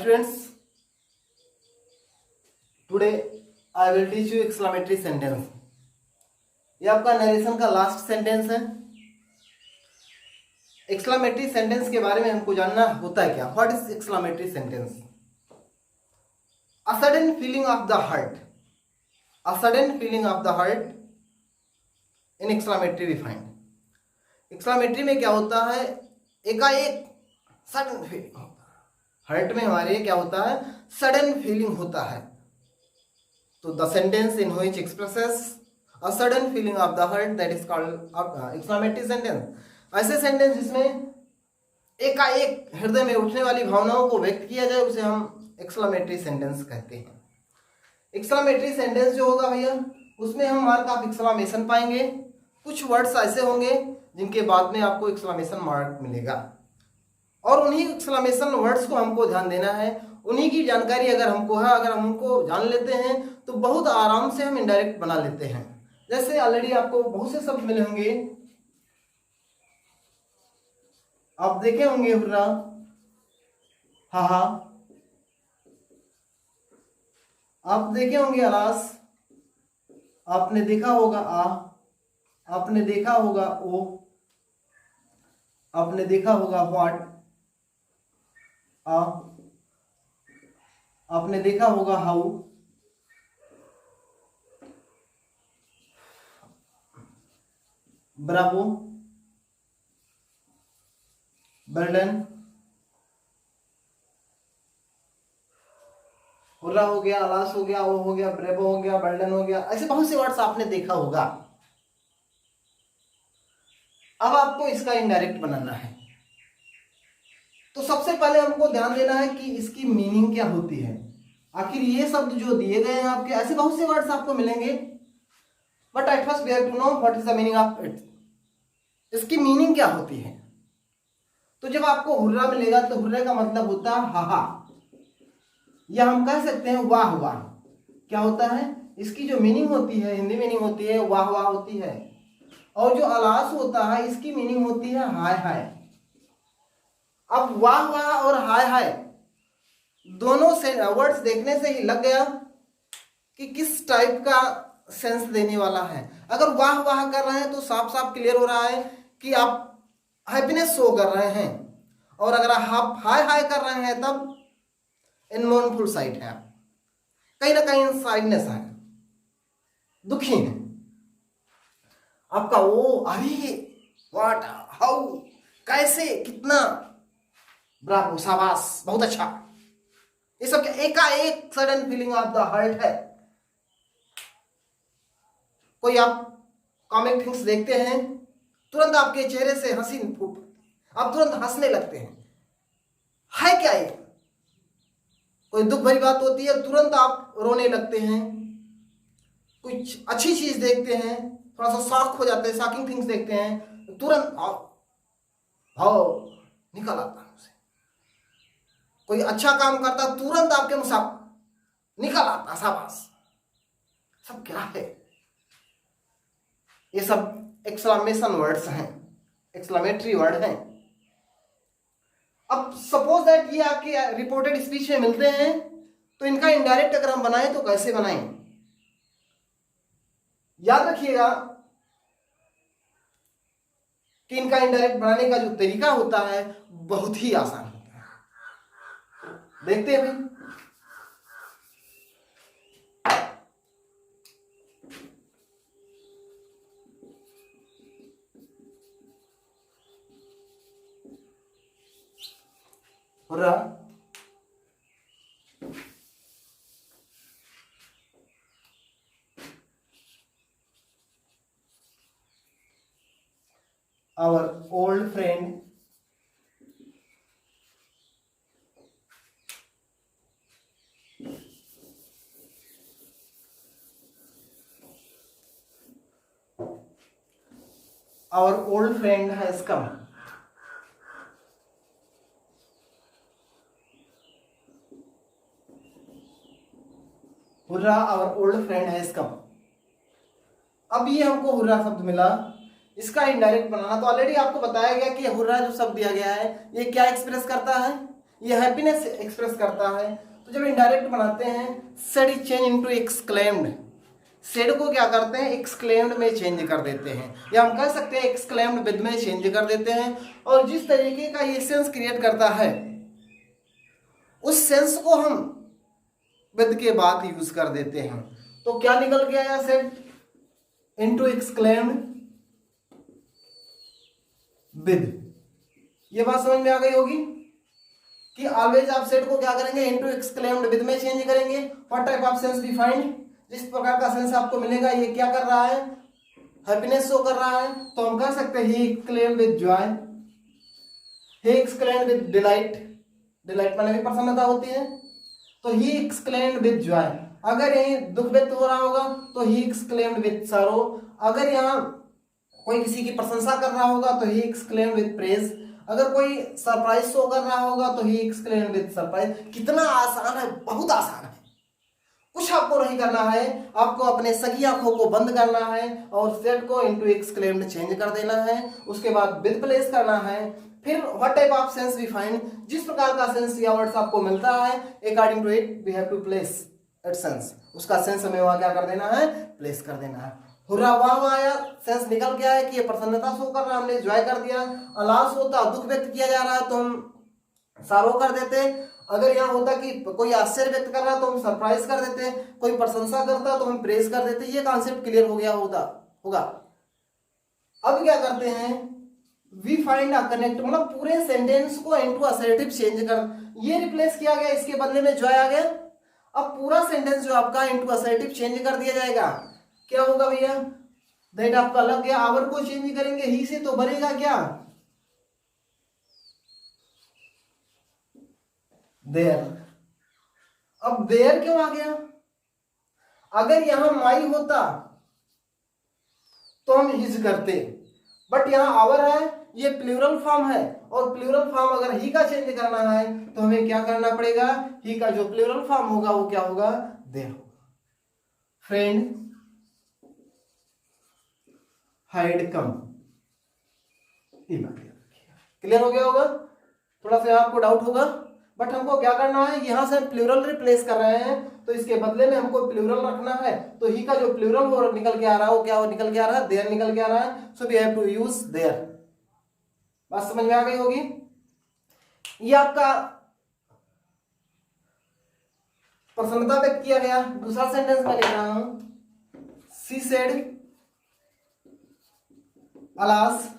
students, today I will teach you exclamatory sentence. ये आपका narration का लास्ट सेंटेंस है। एक्सक्लामेटरी सेंटेंस के बारे में हमको जानना होता है क्या? What is exclamatory sentence? A sudden feeling of the heart, a sudden feeling of the heart in exclamatory we find. Exclamatory में क्या होता है? एकाएक सडन फीलिंग होता है। हार्ट में हमारे क्या होता है? सडन फीलिंग होता है। तो the sentence in which expresses a sudden feeling of the heart, that is called exclamatory sentence. ऐसे सेंटेंस जिसमें एकाएक हृदय में उठने वाली भावनाओं को व्यक्त किया जाए उसे हम एक्सक्लामेटरी सेंटेंस कहते हैं। एक्सक्लामेटरी सेंटेंस जो होगा भैया, उसमें हम मार्क ऑफ एक्सक्लामेशन पाएंगे। कुछ वर्ड्स ऐसे होंगे जिनके बाद में आपको एक्सक्लामेशन मार्क मिलेगा, और उन्हीं एक्सक्लामेशन वर्ड्स को हमको ध्यान देना है। उन्हीं की जानकारी अगर हमको है, अगर हम उनको जान लेते हैं तो बहुत आराम से हम इनडायरेक्ट बना लेते हैं। जैसे ऑलरेडी आपको बहुत से शब्द मिले होंगे, आप देखे होंगे हुर्रा, हा, आप देखे होंगे अलास, आपने देखा होगा आ, आपने देखा होगा ओ, आपने देखा होगा व्हाट, आपने देखा होगा हाउ, ब्रावो, बर्डन, हुर्रा हो गया, अलास हो गया, ओ हो गया, ब्रेवो हो गया, बर्डन हो गया। ऐसे बहुत से वर्ड्स आपने देखा होगा। अब आपको इसका इनडायरेक्ट बनाना है। तो सबसे पहले हमको ध्यान देना है कि इसकी मीनिंग क्या होती है। आखिर ये शब्द जो दिए गए हैं आपके, ऐसे बहुत से वर्ड्स आपको मिलेंगे, but at first we have to know what is the meaning of it. इसकी मीनिंग क्या होती है? तो जब आपको हुर्रा मिलेगा तो हुर्रे का मतलब होता है हाहा, या हम कह सकते हैं वाह वाह। क्या होता है? इसकी जो मीनिंग होती है, हिंदी मीनिंग होती है वाह वाह होती है, और जो अलास होता है इसकी मीनिंग होती है हाय हाय। अब वाह वाह और हाय हाय दोनों से वर्ड्स देखने से ही लग गया कि किस टाइप का सेंस देने वाला है। अगर वाह वाह कर रहे हैं तो साफ साफ क्लियर हो रहा है कि आप हैप्पीनेस शो कर रहे हैं, और अगर आप हाय हाय कर रहे हैं तब इन मोर्नफुल साइड है, कहीं ना कहीं साइडनेस है, दुखी है आपका। वो अरे व्हाट, हाउ, कैसे, कितना, ब्रावो, शाबाश, बहुत अच्छा, ये सब एकाएक sudden feeling of the heart है। कोई आप कॉमिक थिंग्स देखते हैं, तुरंत आपके चेहरे से हंसी फूट, आप तुरंत हंसने लगते हैं। है क्या ये? कोई दुख भरी बात होती है, तुरंत आप रोने लगते हैं। कुछ अच्छी चीज देखते हैं, थोड़ा सा शॉक हो जाते हैं, शॉकिंग थिंग्स देखते हैं, तुरंत भाव निकल आता है उसे। कोई अच्छा काम करता, तुरंत आपके मुंह से निकल आता, शाबाश। सब क्या है? ये सब एक्सक्लामेशन वर्ड्स हैं, एक्सक्लामेटरी वर्ड हैं। अब सपोज दैट ये आपके रिपोर्टेड स्पीच में मिलते हैं, तो इनका इनडायरेक्ट अगर हम बनाएं तो कैसे बनाएं? याद रखिएगा कि इनका इनडायरेक्ट बनाने का जो तरीका होता है बहुत ही आसान होता है। देखते हैं भाई। Hurrah, our old friend has come. Hurrah, our old friend has come. अब ये हमको हुर्रा शब्द मिला, इसका इनडायरेक्ट बनाना तो ऑलरेडी आपको बताया गया कि हुर्रा जो शब्द दिया गया है ये क्या एक्सप्रेस करता है? ये हैप्पीनेस एक्सप्रेस करता है। तो जब इनडायरेक्ट बनाते हैं, said is change into exclaimed, said को क्या करते हैं एक्सक्लेम्ड में चेंज कर देते हैं, या हम कह सकते हैं एक्सक्लेम्ड विद में चेंज कर देते हैं। और जिस तरीके का ये सेंस क्रिएट करता है उस सेंस को हम विद के बाद यूज कर देते हैं। तो क्या निकल गया यहाँ सेड इनटू एक्सक्लेम्ड विद। ये बात समझ में आ गई होगी कि ऑलवेज आप सेट को क्या करेंगे इनटू एक्सक्लेम्ड विद में चेंज करेंगे। What type of sense we find, जिस प्रकार का सेंस आपको मिलेगा ये क्या कर रहा है हैप्पीनेस शो कर रहा है। तो हम कह सकते हैं he exclaimed with Joy, he exclaimed with delight, delight माने भी प्रसन्नता होती है। तो ही एक्सक्लेम्ड विद जॉय, अगर यही दुख व्यक्त हो रहा होगा तो ही एक्सक्लेम्ड विद सैरो, अगर यहाँ कोई किसी की प्रशंसा कर रहा होगा तो ही एक्सक्लेम्ड विद प्रेज, अगर कोई सरप्राइज शो कर रहा होगा तो ही एक्सक्लेम्ड विद सरप्राइज। कितना आसान है, बहुत आसान है, कुछ आपको नहीं करना है, आपको अपने सगी आंखों को बंद करना है और सेट को इनटू एक्सक्लेम्ड चेंज कर देना है, उसके बाद विद प्लेस करना है। फिर what type of sense we find, जिस प्रकार का सेंस या वर्ड्स आपको मिलता है according to it we have to place it sense, उसका सेंस हमें वहां क्या कर देना है प्लेस कर देना है। हुर्रा वाह आया, सेंस निकल गया है कि ये प्रसन्नता शो कर रहा है, हमने एंजॉय कर दिया। अलास होता दुख व्यक्त किया जा रहा है तो हम सारो कर देते। अगर यहाँ होता कि कोई आश्चर्य व्यक्त कर रहा तो हम सरप्राइज कर देते, कोई प्रशंसा करता तो हम प्रेज कर देते। ये कॉन्सेप्ट क्लियर हो गया होगा। अब क्या करते हैं वी फाइंड अ कनेक्ट, मतलब पूरे सेंटेंस को इनटू असर्टिव चेंज कर, ये रिप्लेस किया गया, इसके बदले में जॉय आ गया। अब पूरा सेंटेंस जो आपका इनटू असर्टिव चेंज कर दिया जाएगा। क्या होगा भैया, दैट आपका लग गया, आवर को चेंज करेंगे ही से तो बनेगा क्या देयर। अब देयर क्यों आ गया, अगर यहां माई होता तो हम हिज करते, बट यहां आवर है, ये प्लूरल फॉर्म है, और प्लूरल फॉर्म अगर ही का चेंज करना है तो हमें क्या करना पड़ेगा, ही का जो प्लूरल फॉर्म होगा वो क्या होगा देयर होगा। फ्रेंड हाइड कम, क्लियर हो गया होगा। थोड़ा सा आपको डाउट होगा, बट हमको क्या करना है, यहां से प्लूरल रिप्लेस कर रहे हैं तो इसके बदले में हमको प्लूरल रखना है। तो ही का जो प्लूरल वो निकल के आ रहा है वो क्या वो निकल के आ रहा है देयर निकल के आ रहा है। So we have to use there. बात समझ में आ गई होगी। ये आपका प्रसन्नता व्यक्त किया गया। दूसरा सेंटेंस में लिख रहा हूं, she said alas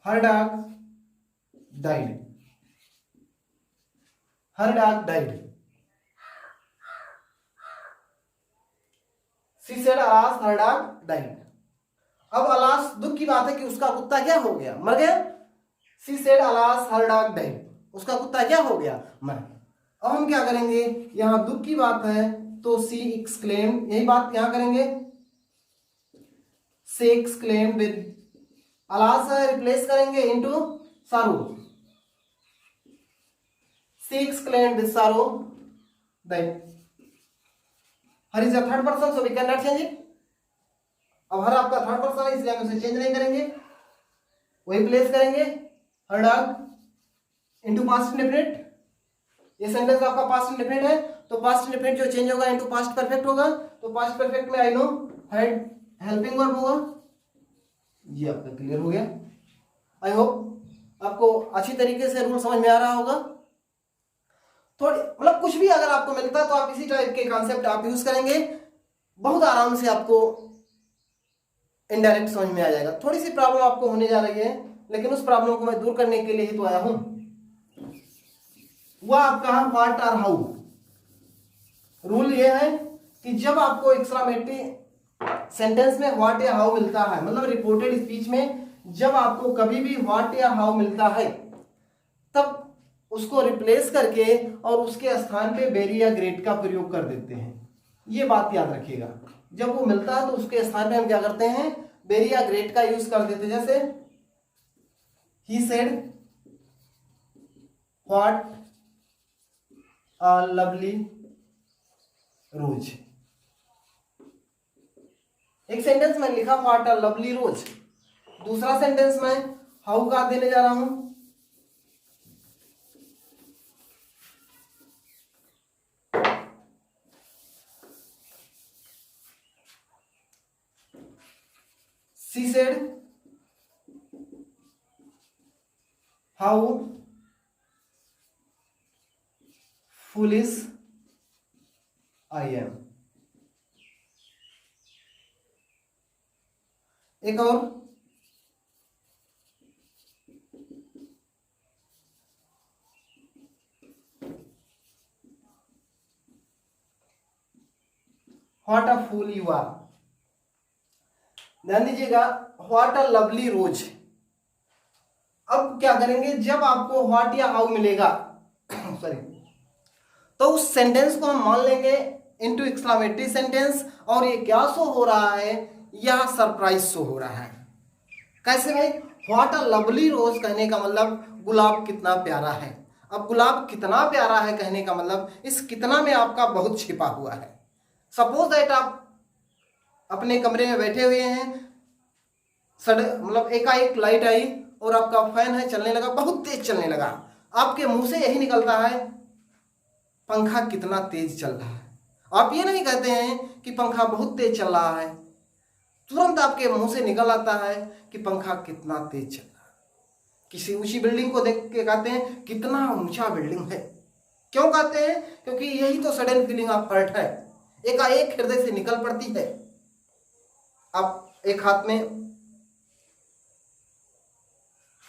her dog died, her dog died, she said alas her dog died। अब अलास दुख की बात है कि उसका कुत्ता क्या हो गया मर गया। she said alas her dog died, उसका कुत्ता क्या हो गया मर गया। अब हम क्या करेंगे, यहां दुख की बात है तो she exclaimed, यही बात यहां करेंगे, she exclaimed with alas replace करेंगे into sorrow, she exclaimed with sorrow that her is a third person so we can not change it. अब हर आपका थर्ड पर्सन है इसलिए हम उसे चेंज नहीं करेंगे, वही प्लेस करेंगे हर डॉग इनटू पास्ट इंडेफिनिट। ये सेंटेंस आपका पास्ट इंडेफिनिट है तो पास्ट इंडेफिनिट जो चेंज होगा इनटू पास्ट परफेक्ट होगा। तो पास्ट परफेक्ट में I know had helping verb होगा। ये आपका क्लियर हो गया। आई होप आपको अच्छी तरीके से रूल समझ में आ रहा होगा। थोड़ी मतलब कुछ भी अगर आपको मिलता है तो आप इसी टाइप के कॉन्सेप्ट आप यूज करेंगे, बहुत आराम से आपको इनडायरेक्ट समझ में आ जाएगा। थोड़ी सी प्रॉब्लम आपको होने जा रही है लेकिन उस प्रॉब्लम को मैं दूर करने के लिए ही तो आया हूं। वह आपका व्हाट और हाउ रूल ये है कि जब आपको एक्सक्लेमेटरी सेंटेंस में व्हाट या हाउ मिलता है, मतलब रिपोर्टेड स्पीच में जब आपको कभी भी व्हाट या हाउ मिलता है तब उसको रिप्लेस करके और उसके स्थान पे वेरी या ग्रेट का प्रयोग कर देते हैं। ये बात याद रखिएगा, जब वो मिलता है तो उसके स्थान पे हम क्या करते हैं वेरी या ग्रेट का यूज कर देते हैं। जैसे ही said what a lovely rose. एक सेंटेंस में लिखा व्हाट अ लवली रोज, दूसरा सेंटेंस में हाउ का देने जा रहा हूं, she said how foolish I am। एक और, what a fool you are. ध्यान दीजिएगा, व्हाट अ लवली रोज। अब क्या करेंगे, जब आपको व्हाट या हाउ मिलेगा सॉरी, तो उस सेंटेंस को हम मान लेंगे इनटू एक्सक्लेमेटरी सेंटेंस, और ये क्या शो हो रहा है, यह सरप्राइज शो हो रहा है। कैसे भाई, व्हाट अ लवली रोज कहने का मतलब गुलाब कितना प्यारा है। अब गुलाब कितना प्यारा है कहने का मतलब इस कितना में आपका बहुत छिपा हुआ है। सपोज दैट आप अपने कमरे में बैठे हुए हैं, मतलब एकाएक लाइट आई और आपका फैन है चलने लगा, बहुत तेज चलने लगा, आपके मुंह से यही निकलता है पंखा कितना तेज चल रहा है। आप ये नहीं कहते हैं कि पंखा बहुत तेज चल रहा है, तुरंत आपके मुंह से निकल आता है कि पंखा कितना तेज चल रहा है। किसी ऊंची बिल्डिंग को देख के कहते हैं कितना ऊंचा बिल्डिंग है। क्यों कहते हैं, क्योंकि यही तो सडन फीलिंग ऑफ हर्ट है, एकाएक हृदय से निकल पड़ती है। आप एक हाथ में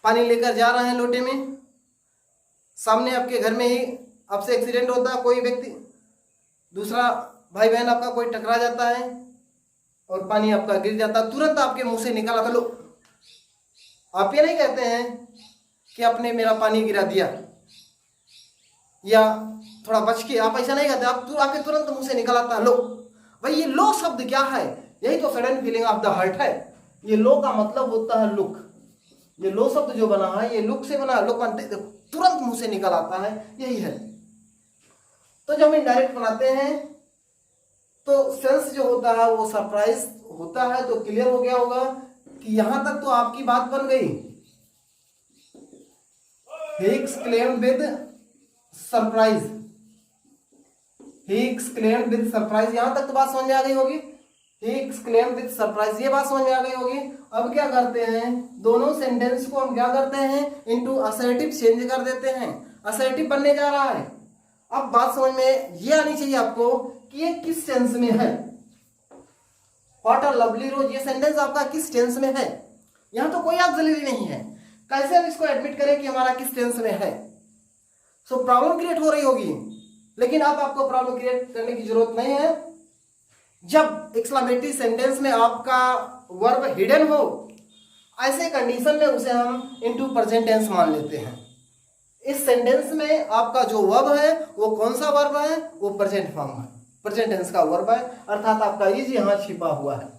पानी लेकर जा रहे हैं लोटे में, सामने आपके घर में ही आपसे एक्सीडेंट होता है, कोई व्यक्ति, दूसरा भाई बहन आपका कोई टकरा जाता है और पानी आपका गिर जाता है, तुरंत आपके मुंह से निकल आता, लो। आप ये नहीं कहते हैं कि आपने मेरा पानी गिरा दिया या थोड़ा बच के, आप ऐसा नहीं कहते, आपके तुरंत मुंह से निकल आता है लो। भाई ये लो शब्द क्या है, यही तो sudden feeling of the heart है। ये लो का मतलब होता है लुक। ये लो शब्द जो बना है ये लुक से बना, लुक तुरंत मुंह से निकल आता है, यही है। तो जब हम इनडायरेक्ट बनाते हैं तो सेंस जो होता है वो सरप्राइज होता है। तो क्लियर हो गया होगा कि यहां तक तो आपकी बात बन गई। He exclaimed with surprise, he exclaimed with surprise, यहां तक तो बात समझ में आ गई होगी। He exclaimed with surprise, ये बात समझ में आ गई होगी। अब क्या करते हैं, दोनों सेंटेंस को हम क्या करते हैं, इनटू असर्टिव चेंज कर देते हैं, असर्टिव बनने जा रहा है। अब बात समझ में ये आनी चाहिए आपको कि ये किस टेंस में है। व्हाट अ लवली रोज, ये सेंटेंस आपका किस टेंस में है। यहां तो कोई ऑक्सिलरी नहीं है, कैसे हम इसको एडमिट करें कि हमारा किस टेंस में है। सो प्रॉब्लम क्रिएट हो रही होगी, लेकिन अब आपको प्रॉब्लम क्रिएट करने की जरूरत नहीं है। जब एक्सक्लेमेटरी सेंटेंस में आपका वर्ब हिडन हो, ऐसे कंडीशन में उसे हम इनटू प्रेजेंट टेंस मान लेते हैं। इस सेंटेंस में आपका जो वर्ब है वो कौन सा वर्ब है, वो प्रेजेंट फॉर्म है, प्रेजेंट टेंस का वर्ब है, अर्थात आपका इज यहां छिपा हुआ है।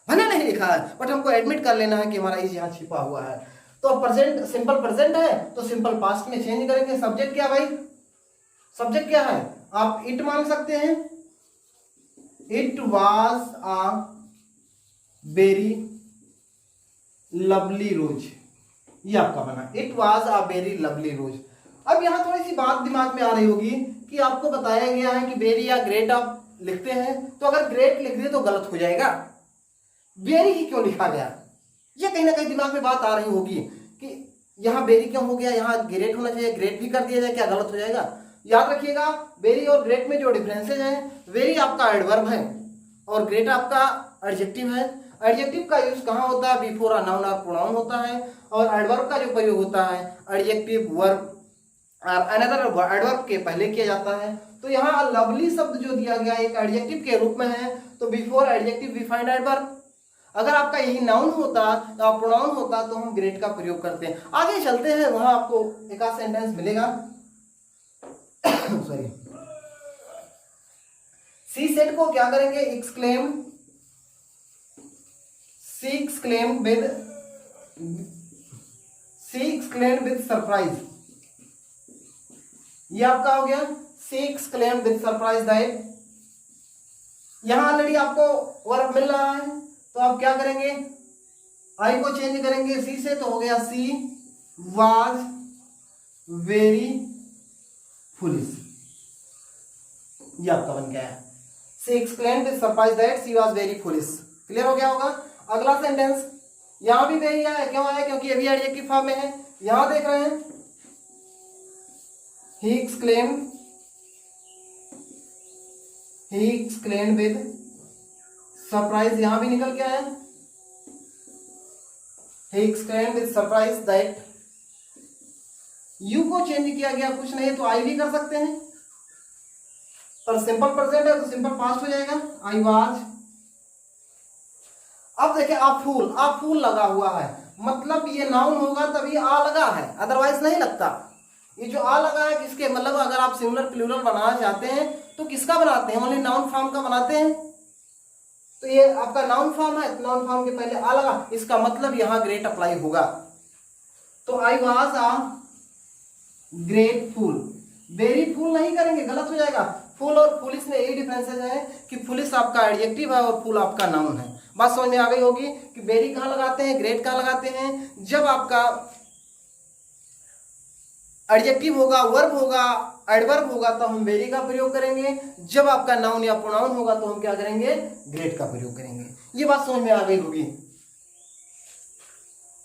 भले नहीं लिखा है बट हमको एडमिट कर लेना है कि हमारा इज यहां छिपा हुआ है। तो प्रेजेंट सिंपल प्रेजेंट है तो सिंपल पास्ट में चेंज करेंगे। सब्जेक्ट क्या भाई, सब्जेक्ट क्या है, आप इट मान सकते हैं। It was a very lovely rose, ये आपका बना, it was a very lovely rose. अब यहां थोड़ी सी बात दिमाग में आ रही होगी कि आपको बताया गया है कि वेरी या ग्रेट आप लिखते हैं, तो अगर ग्रेट लिख दिए तो गलत हो जाएगा, वेरी ही क्यों लिखा गया। ये कहीं ना कहीं दिमाग में बात आ रही होगी कि यहां वेरी क्यों हो गया, यहां ग्रेट होना चाहिए, ग्रेट भी कर दिया जाए, क्या गलत हो जाएगा। याद रखिएगा वेरी और ग्रेट में जो डिफरेंसेज हैं, वेरी आपका एडवर्ब है और ग्रेट आपका एडजेक्टिव है। एडजेक्टिव का यूज कहाँ होता है, बिफोर अ नाउन और प्रोनाउन होता है, और एडवर्ब का जो प्रयोग होता है एडजेक्टिव वर्ब और अनदर एडवर्ब के पहले किया जाता है। तो यहाँ लवली शब्द जो दिया गया एक एडजेक्टिव के रूप में है, तो before adjective we find adverb. अगर आपका यही नाउन होता या प्रोनाउन होता तो हम ग्रेट का प्रयोग करते हैं। आगे चलते हैं, वहां आपको एक आध सेंटेंस मिलेगा। सॉरी, सी सेड को क्या करेंगे, exclaim, she exclaimed with surprise, ये आपका हो गया she exclaimed with surprise that. यहां ऑलरेडी आपको वर्ब मिल रहा है, तो आप क्या करेंगे, आई को चेंज करेंगे सी से, तो हो गया सी वाज वेरी फुलिश। ये आपका बन गया है she exclaimed with surprise that she was very foolish. Clear हो गया होगा। अगला सेंटेंस यहां भी वेरी आया, क्यों आया, क्योंकि ये भी एडजेक्टिव फॉर्म में है। यहां देख रहे हैं he exclaimed with सरप्राइज, यहां भी निकल के आया he exclaimed with surprise that। You को चेंज किया गया, कुछ नहीं तो आई भी कर सकते हैं, पर सिंपल प्रेजेंट है तो सिंपल पास्ट हो जाएगा आई वाज। अब देखिए आप फूल लगा हुआ है, मतलब ये नाउन होगा तभी आ लगा है, अदरवाइज नहीं लगता। ये जो आ लगा है किसके, मतलब अगर आप सिंगुलर प्लूरल बनाना चाहते हैं तो किसका बनाते हैं, ओनली नाउन फॉर्म का बनाते हैं। तो ये आपका नाउन फॉर्म है, नाउन फॉर्म के पहले आ लगा, इसका मतलब यहां ग्रेट अप्लाई होगा। तो I was a great fool. Very fool नहीं करेंगे, गलत हो जाएगा। फूल और फुलिश में यही डिफरेंसेस है कि फुलिश आपका एडजेक्टिव है और फूल आपका नाउन है। बात समझ में आ गई होगी कि वेरी कहां लगाते हैं, ग्रेट कहां लगाते हैं। जब आपका एडजेक्टिव होगा, वर्ब होगा, एडवर्ब होगा तो हम वेरी का प्रयोग करेंगे। जब आपका नाउन या प्रोनाउन होगा तो हम क्या करेंगे, ग्रेट का प्रयोग करेंगे। ये बात समझ में आ गई होगी।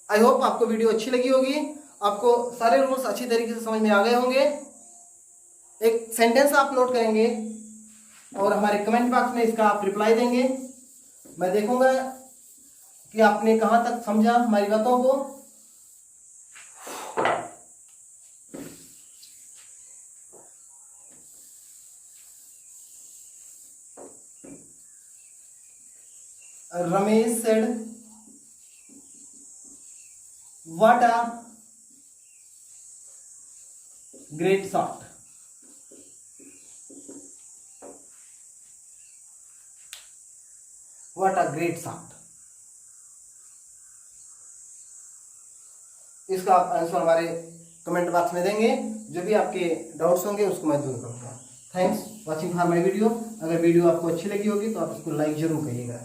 आई होप आपको वीडियो अच्छी लगी होगी, आपको सारे रूल्स अच्छी तरीके से समझ में आ गए होंगे। एक सेंटेंस आप नोट करेंगे और हमारे कमेंट बॉक्स में इसका आप रिप्लाई देंगे। मैं देखूंगा कि आपने कहां तक समझा हमारी बातों को। Ramesh said, "What a great shot!" What a great shot! इसका आप आंसर हमारे कमेंट बॉक्स में देंगे। जो भी आपके डाउट्स होंगे उसको मैं दूर करूंगा। Thanks watching for my video. अगर वीडियो आपको अच्छी लगी होगी तो आप इसको लाइक जरूर करिएगा।